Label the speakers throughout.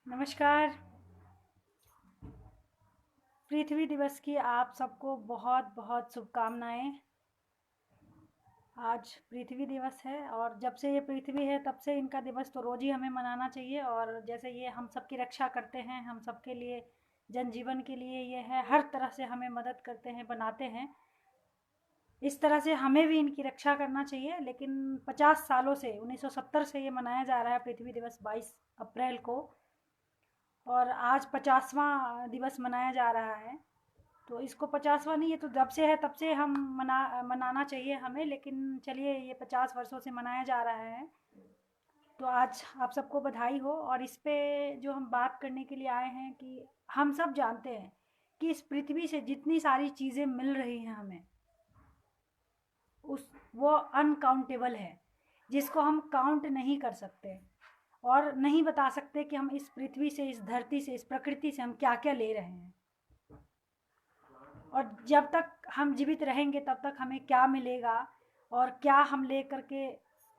Speaker 1: नमस्कार। पृथ्वी दिवस की आप सबको बहुत बहुत शुभकामनाएं। आज पृथ्वी दिवस है और जब से ये पृथ्वी है तब से इनका दिवस तो रोज़ ही हमें मनाना चाहिए। और जैसे ये हम सबकी रक्षा करते हैं, हम सबके लिए, जनजीवन के लिए ये है, हर तरह से हमें मदद करते हैं, बनाते हैं। इस तरह से हमें भी इनकी रक्षा करना चाहिए। लेकिन 50 सालों से 1970 से ये मनाया जा रहा है पृथ्वी दिवस 22 अप्रैल को, और आज 50वां दिवस मनाया जा रहा है। तो इसको 50वां नहीं, ये तो जब से है तब से हम मनाना चाहिए हमें। लेकिन चलिए, ये 50 वर्षों से मनाया जा रहा है, तो आज आप सबको बधाई हो। और इस पे जो हम बात करने के लिए आए हैं कि हम सब जानते हैं कि इस पृथ्वी से जितनी सारी चीज़ें मिल रही हैं हमें, उस वो अनकाउंटेबल है, जिसको हम काउंट नहीं कर सकते और नहीं बता सकते कि हम इस पृथ्वी से, इस धरती से, इस प्रकृति से हम क्या क्या ले रहे हैं। और जब तक हम जीवित रहेंगे तब तक हमें क्या मिलेगा और क्या हम ले करके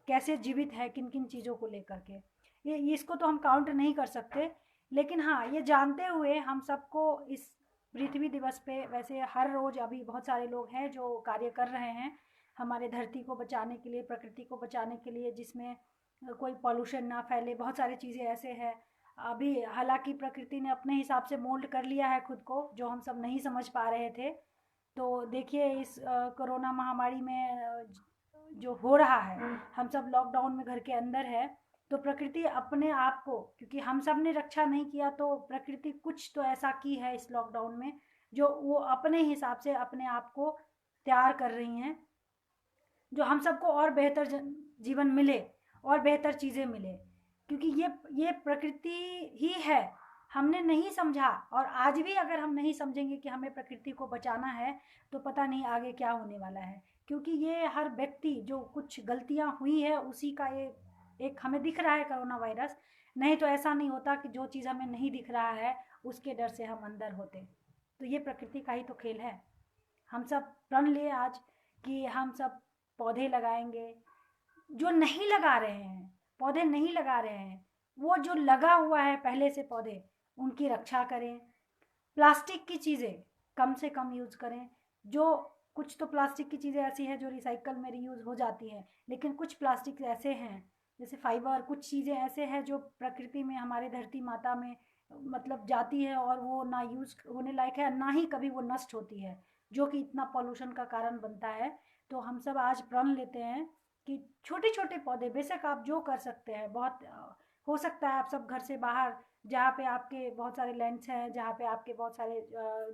Speaker 1: कैसे जीवित है, किन किन चीज़ों को लेकर के, ये इसको तो हम काउंट नहीं कर सकते। लेकिन हाँ, ये जानते हुए हम सबको इस पृथ्वी दिवस पे, वैसे हर रोज़ अभी बहुत सारे लोग हैं जो कार्य कर रहे हैं हमारे धरती को बचाने के लिए, प्रकृति को बचाने के लिए, जिसमें कोई पॉल्यूशन ना फैले। बहुत सारी चीज़ें ऐसे हैं अभी, हालांकि प्रकृति ने अपने हिसाब से मोल्ड कर लिया है खुद को, जो हम सब नहीं समझ पा रहे थे। तो देखिए, इस कोरोना महामारी में जो हो रहा है, हम सब लॉकडाउन में घर के अंदर है, तो प्रकृति अपने आप को, क्योंकि हम सब ने रक्षा नहीं किया, तो प्रकृति कुछ तो ऐसा की है इस लॉकडाउन में जो वो अपने हिसाब से अपने आप को तैयार कर रही हैं, जो हम सबको और बेहतर जीवन मिले और बेहतर चीज़ें मिले। क्योंकि ये प्रकृति ही है, हमने नहीं समझा। और आज भी अगर हम नहीं समझेंगे कि हमें प्रकृति को बचाना है, तो पता नहीं आगे क्या होने वाला है। क्योंकि ये हर व्यक्ति जो कुछ गलतियां हुई है उसी का ये एक हमें दिख रहा है कोरोना वायरस। नहीं तो ऐसा नहीं होता कि जो चीज़ हमें नहीं दिख रहा है उसके डर से हम अंदर होते। तो ये प्रकृति का ही तो खेल है। हम सब प्रण लिए आज कि हम सब पौधे लगाएंगे। जो नहीं लगा रहे हैं, पौधे नहीं लगा रहे हैं, वो जो लगा हुआ है पहले से पौधे, उनकी रक्षा करें। प्लास्टिक की चीज़ें कम से कम यूज़ करें। जो कुछ तो प्लास्टिक की चीज़ें ऐसी हैं जो रिसाइकल में रीयूज़ हो जाती हैं, लेकिन कुछ प्लास्टिक ऐसे हैं, जैसे फाइबर, कुछ चीज़ें ऐसे हैं जो प्रकृति में, हमारे धरती माता में मतलब जाती है और वो ना यूज़ होने लायक है, ना ही कभी वो नष्ट होती है, जो कि इतना पॉल्यूशन का कारण बनता है। तो हम सब आज प्रण लेते हैं कि छोटे छोटे पौधे, बेशक आप जो कर सकते हैं, बहुत हो सकता है आप सब घर से बाहर, जहाँ पे आपके बहुत सारे लैंड्स हैं, जहाँ पे आपके बहुत सारे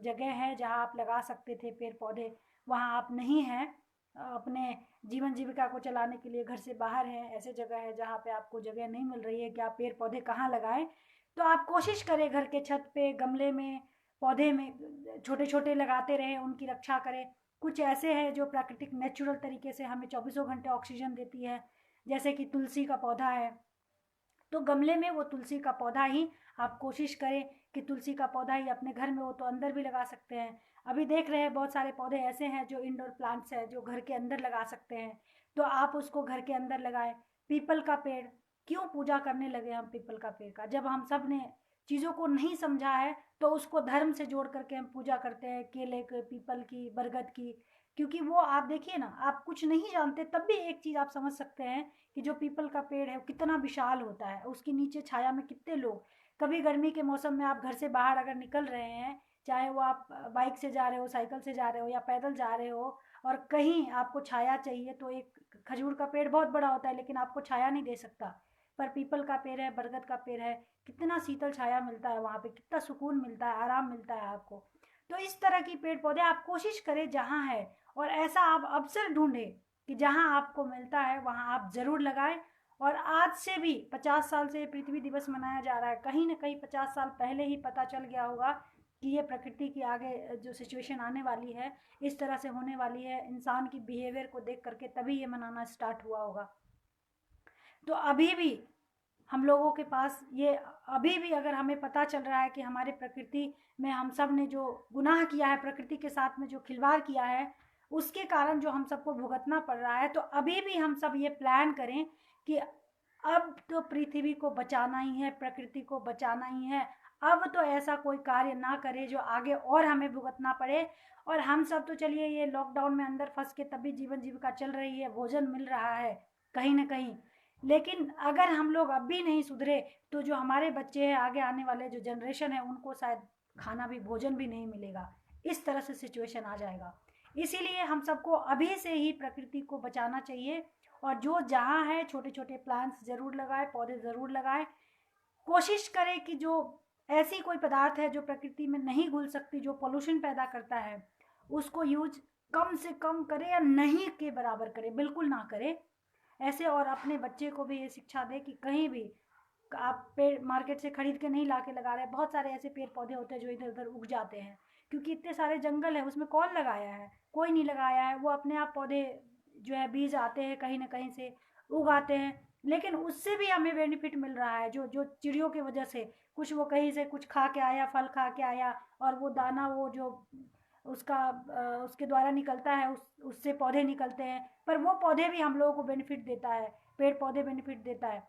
Speaker 1: जगह हैं जहाँ आप लगा सकते थे पेड़ पौधे, वहाँ आप नहीं हैं। अपने जीवन जीविका को चलाने के लिए घर से बाहर हैं, ऐसे जगह है जहाँ पे आपको जगह नहीं मिल रही है कि आप पेड़ पौधे कहाँ लगाएं, तो आप कोशिश करें घर के छत पे, गमले में, पौधे में छोटे छोटे लगाते रहें, उनकी रक्षा करें। कुछ ऐसे हैं जो प्राकृतिक नेचुरल तरीके से हमें चौबीसों घंटे ऑक्सीजन देती है, जैसे कि तुलसी का पौधा है। तो गमले में वो तुलसी का पौधा ही आप कोशिश करें कि तुलसी का पौधा ही अपने घर में हो, तो अंदर भी लगा सकते हैं। अभी देख रहे हैं बहुत सारे पौधे ऐसे हैं जो इंडोर प्लांट्स हैं जो घर के अंदर लगा सकते हैं, तो आप उसको घर के अंदर लगाएं। पीपल का पेड़, क्यों पूजा करने लगे हम पीपल का पेड़ का, जब हम सब ने चीज़ों को नहीं समझा है तो उसको धर्म से जोड़ करके हम पूजा करते हैं, केले के, पीपल की, बरगद की। क्योंकि वो आप देखिए ना, आप कुछ नहीं जानते तब भी एक चीज़ आप समझ सकते हैं कि जो पीपल का पेड़ है वो कितना विशाल होता है, उसके नीचे छाया में कितने लोग, कभी गर्मी के मौसम में आप घर से बाहर अगर निकल रहे हैं, चाहे वो आप बाइक से जा रहे हो, साइकिल से जा रहे हो या पैदल जा रहे हो, और कहीं आपको छाया चाहिए, तो एक खजूर का पेड़ बहुत बड़ा होता है लेकिन आपको छाया नहीं दे सकता, पर पीपल का पेड़ है, बरगद का पेड़ है, कितना शीतल छाया मिलता है वहाँ पे, कितना सुकून मिलता है, आराम मिलता है आपको। तो इस तरह की पेड़ पौधे आप कोशिश करें जहाँ है, और ऐसा आप अवसर ढूंढें कि जहाँ आपको मिलता है वहाँ आप ज़रूर लगाएं। और आज से भी 50 साल से पृथ्वी दिवस मनाया जा रहा है, कहीं ना कहीं 50 साल पहले ही पता चल गया होगा कि ये प्रकृति की आगे जो सिचुएशन आने वाली है, इस तरह से होने वाली है, इंसान की बिहेवियर को देख करके तभी ये मनाना स्टार्ट हुआ होगा। तो अभी भी हम लोगों के पास ये, अभी भी अगर हमें पता चल रहा है कि हमारे प्रकृति में हम सब ने जो गुनाह किया है, प्रकृति के साथ में जो खिलवाड़ किया है, उसके कारण जो हम सबको भुगतना पड़ रहा है, तो अभी भी हम सब ये प्लान करें कि अब तो पृथ्वी को बचाना ही है, प्रकृति को बचाना ही है। अब तो ऐसा कोई कार्य ना करे जो आगे और हमें भुगतना पड़े। और हम सब तो चलिए ये लॉकडाउन में अंदर फंस के तभी जीवन जीविका चल रही है, भोजन मिल रहा है कहीं ना कहीं, लेकिन अगर हम लोग अब भी नहीं सुधरे तो जो हमारे बच्चे हैं, आगे आने वाले जो जनरेशन है, उनको शायद खाना भी, भोजन भी नहीं मिलेगा। इस तरह से सिचुएशन आ जाएगा। इसीलिए हम सबको अभी से ही प्रकृति को बचाना चाहिए। और जो जहाँ है छोटे छोटे प्लांट्स ज़रूर लगाए, पौधे ज़रूर लगाए। कोशिश करें कि जो ऐसी कोई पदार्थ है जो प्रकृति में नहीं घुल सकती, जो पोल्यूशन पैदा करता है, उसको यूज कम से कम करें या नहीं के बराबर करें, बिल्कुल ना करें ऐसे। और अपने बच्चे को भी ये शिक्षा दे कि कहीं भी आप पेड़ मार्केट से खरीद के नहीं ला के लगा रहे। बहुत सारे ऐसे पेड़ पौधे होते हैं जो इधर उधर उग जाते हैं, क्योंकि इतने सारे जंगल है, उसमें कौन लगाया है? कोई नहीं लगाया है। वो अपने आप पौधे जो है बीज आते हैं कहीं ना कहीं से, उगाते हैं, लेकिन उससे भी हमें बेनिफिट मिल रहा है। जो जो चिड़ियों की वजह से कुछ वो कहीं से कुछ खा के आया, फल खा के आया, और वो दाना वो जो उसका उसके द्वारा निकलता है, उससे पौधे निकलते हैं। पर वो पौधे भी हम लोगों को बेनिफिट देता है, पेड़ पौधे बेनिफिट देता है।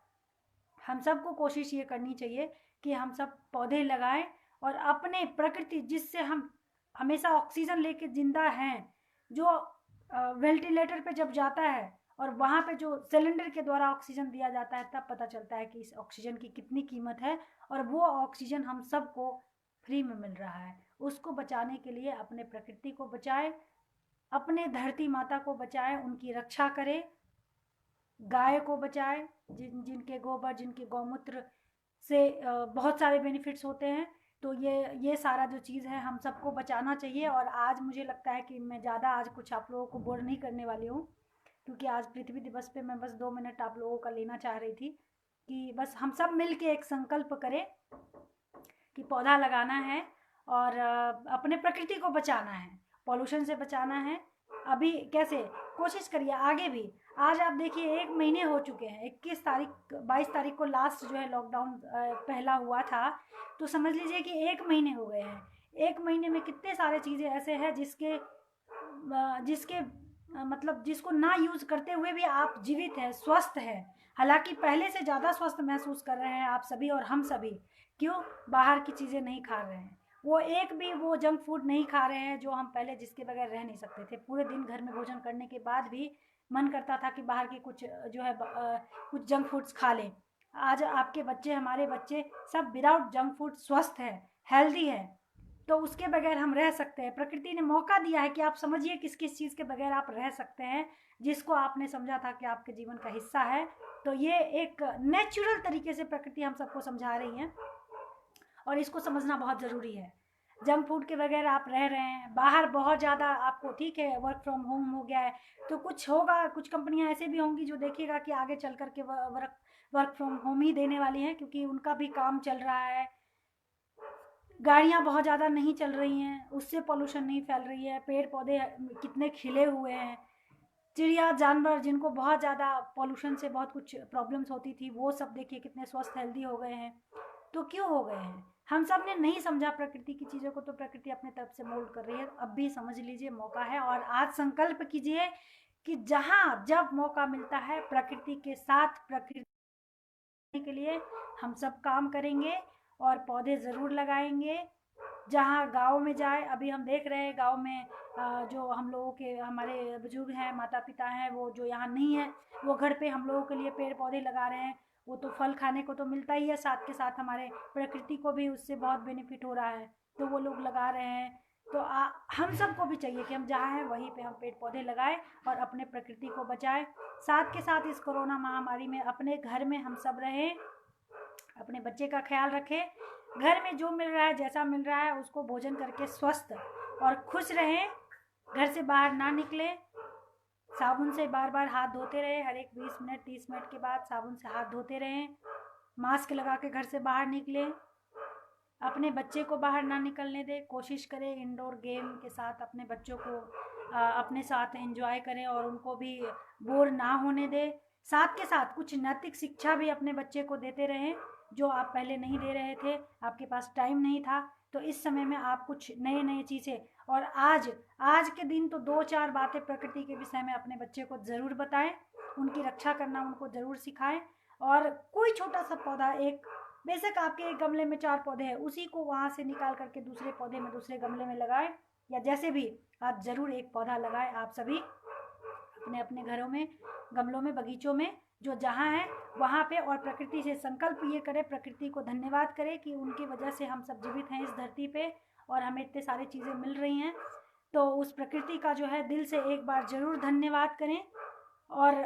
Speaker 1: हम सबको कोशिश ये करनी चाहिए कि हम सब पौधे लगाएं और अपने प्रकृति, जिससे हम हमेशा ऑक्सीजन लेके जिंदा हैं। जो वेंटिलेटर पे जब जाता है और वहाँ पे जो सिलेंडर के द्वारा ऑक्सीजन दिया जाता है, तब पता चलता है कि इस ऑक्सीजन की कितनी कीमत है। और वो ऑक्सीजन हम सबको फ्री में मिल रहा है। उसको बचाने के लिए अपने प्रकृति को बचाए, अपने धरती माता को बचाए, उनकी रक्षा करे, गाय को बचाए, जिनके गोबर, जिनके गौमूत्र से बहुत सारे बेनिफिट्स होते हैं। तो ये सारा जो चीज़ है हम सबको बचाना चाहिए। और आज मुझे लगता है कि मैं ज़्यादा आज कुछ आप लोगों को बोर नहीं करने वाली हूँ, क्योंकि आज पृथ्वी दिवस पे मैं बस 2 मिनट आप लोगों का लेना चाह रही थी कि बस हम सब मिल के एक संकल्प करें कि पौधा लगाना है और अपने प्रकृति को बचाना है, पॉल्यूशन से बचाना है। अभी कैसे कोशिश करिए आगे भी। आज आप देखिए 1 महीने हो चुके हैं, 21 तारीख 22 तारीख को लास्ट जो है लॉकडाउन पहला हुआ था। तो समझ लीजिए कि 1 महीने हो गए हैं। 1 महीने में कितने सारे चीज़ें ऐसे हैं जिसके जिसके मतलब जिसको ना यूज़ करते हुए भी आप जीवित हैं, स्वस्थ हैं। हालांकि पहले से ज़्यादा स्वस्थ महसूस कर रहे हैं आप सभी और हम सभी। क्यों? बाहर की चीज़ें नहीं खा रहे हैं, वो एक भी वो जंक फूड नहीं खा रहे हैं जो हम पहले जिसके बगैर रह नहीं सकते थे। पूरे दिन घर में भोजन करने के बाद भी मन करता था कि बाहर के कुछ जो है कुछ जंक फूड्स खा लें। आज आपके बच्चे, हमारे बच्चे सब विदाउट जंक फूड स्वस्थ है, हेल्दी है। तो उसके बगैर हम रह सकते हैं। प्रकृति ने मौका दिया है कि आप समझिए किस किस चीज़ के बगैर आप रह सकते हैं, जिसको आपने समझा था कि आपके जीवन का हिस्सा है। तो ये एक नेचुरल तरीके से प्रकृति हम सबको समझा रही है और इसको समझना बहुत ज़रूरी है। जंक फूड के बगैर आप रह रहे हैं, बाहर बहुत ज़्यादा आपको, ठीक है वर्क फ्रॉम होम हो गया है, तो कुछ होगा, कुछ कंपनियां ऐसे भी होंगी जो देखिएगा कि आगे चल करके वर्क फ्रॉम होम ही देने वाली हैं, क्योंकि उनका भी काम चल रहा है। गाड़ियाँ बहुत ज़्यादा नहीं चल रही हैं, उससे पॉल्यूशन नहीं फैल रही है। पेड़ पौधे कितने खिले हुए हैं। चिड़िया जानवर जिनको बहुत ज़्यादा पॉल्यूशन से बहुत कुछ प्रॉब्लम्स होती थी, वो सब देखिए कितने स्वस्थ हेल्दी हो गए हैं। तो क्यों हो गए हैं? हम सब ने नहीं समझा प्रकृति की चीज़ों को, तो प्रकृति अपने तरफ से मोल्ड कर रही है। अब भी समझ लीजिए, मौका है। और आज संकल्प कीजिए कि जहाँ जब मौका मिलता है प्रकृति के साथ, प्रकृति के लिए हम सब काम करेंगे और पौधे ज़रूर लगाएंगे। जहाँ गाँव में जाए, अभी हम देख रहे हैं गाँव में जो हम लोगों के, हमारे बुजुर्ग हैं, माता पिता हैं, वो जो यहाँ नहीं है, वो घर पे हम लोगों के लिए पेड़ पौधे लगा रहे हैं। वो तो फल खाने को तो मिलता ही है, साथ के साथ हमारे प्रकृति को भी उससे बहुत बेनिफिट हो रहा है, तो वो लोग लगा रहे हैं। तो हम सबको भी चाहिए कि हम जहाँ हैं वहीं पे हम पेड़ पौधे लगाएं और अपने प्रकृति को बचाएं। साथ के साथ इस कोरोना महामारी में अपने घर में हम सब रहें, अपने बच्चे का ख्याल रखें। घर में जो मिल रहा है, जैसा मिल रहा है, उसको भोजन करके स्वस्थ और खुश रहें। घर से बाहर ना निकलें, साबुन से बार बार हाथ धोते रहें, हर एक 20 मिनट 30 मिनट के बाद साबुन से हाथ धोते रहें। मास्क लगा के घर से बाहर निकलें। अपने बच्चे को बाहर ना निकलने दें। कोशिश करें इंडोर गेम के साथ अपने बच्चों को अपने साथ एंजॉय करें और उनको भी बोर ना होने दें। साथ के साथ कुछ नैतिक शिक्षा भी अपने बच्चे को देते रहें, जो आप पहले नहीं दे रहे थे, आपके पास टाइम नहीं था। तो इस समय में आप कुछ नए नए चीज़ें, और आज के दिन तो 2-4 बातें प्रकृति के विषय में अपने बच्चे को ज़रूर बताएं, उनकी रक्षा करना उनको ज़रूर सिखाएं। और कोई छोटा सा पौधा, एक बेशक आपके एक गमले में 4 पौधे हैं, उसी को वहाँ से निकाल करके दूसरे पौधे में, दूसरे गमले में लगाएं, या जैसे भी आप ज़रूर एक पौधा लगाएं। आप सभी अपने अपने घरों में, गमलों में, बगीचों में, जो जहाँ है वहाँ पे, और प्रकृति से संकल्प ये करें, प्रकृति को धन्यवाद करें कि उनकी वजह से हम सब जीवित हैं इस धरती पे और हमें इतने सारी चीज़ें मिल रही हैं। तो उस प्रकृति का जो है दिल से एक बार ज़रूर धन्यवाद करें और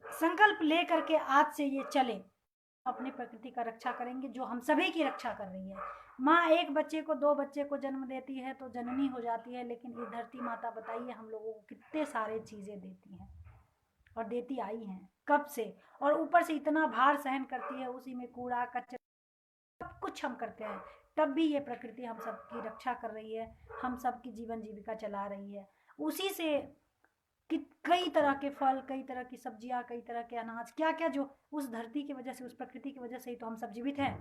Speaker 1: संकल्प ले करके आज से ये चले, अपनी प्रकृति का रक्षा करेंगे जो हम सभी की रक्षा कर रही है। माँ एक बच्चे को, 2 बच्चे को जन्म देती है तो जननी हो जाती है, लेकिन ये धरती माता बताइए हम लोगों को कितने सारे चीज़ें देती हैं और देती आई हैं कब से, और ऊपर से इतना भार सहन करती है, उसी में कूड़ा कचरा सब कुछ हम करते हैं, तब भी ये प्रकृति हम सबकी रक्षा कर रही है, हम सबकी जीवन जीविका चला रही है। उसी से कई तरह के फल, कई तरह की सब्जियां, कई तरह के अनाज, क्या क्या, जो उस धरती की वजह से, उस प्रकृति की वजह से ही तो हम सब जीवित हैं।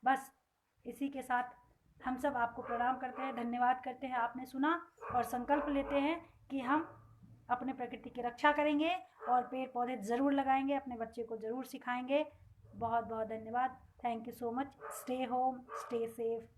Speaker 1: बस इसी के साथ हम सब आपको प्रणाम करते हैं, धन्यवाद करते हैं, आपने सुना, और संकल्प लेते हैं कि हम अपने प्रकृति की रक्षा करेंगे और पेड़ पौधे ज़रूर लगाएंगे, अपने बच्चे को ज़रूर सिखाएंगे। बहुत बहुत धन्यवाद। Thank you so much. Stay home, stay safe.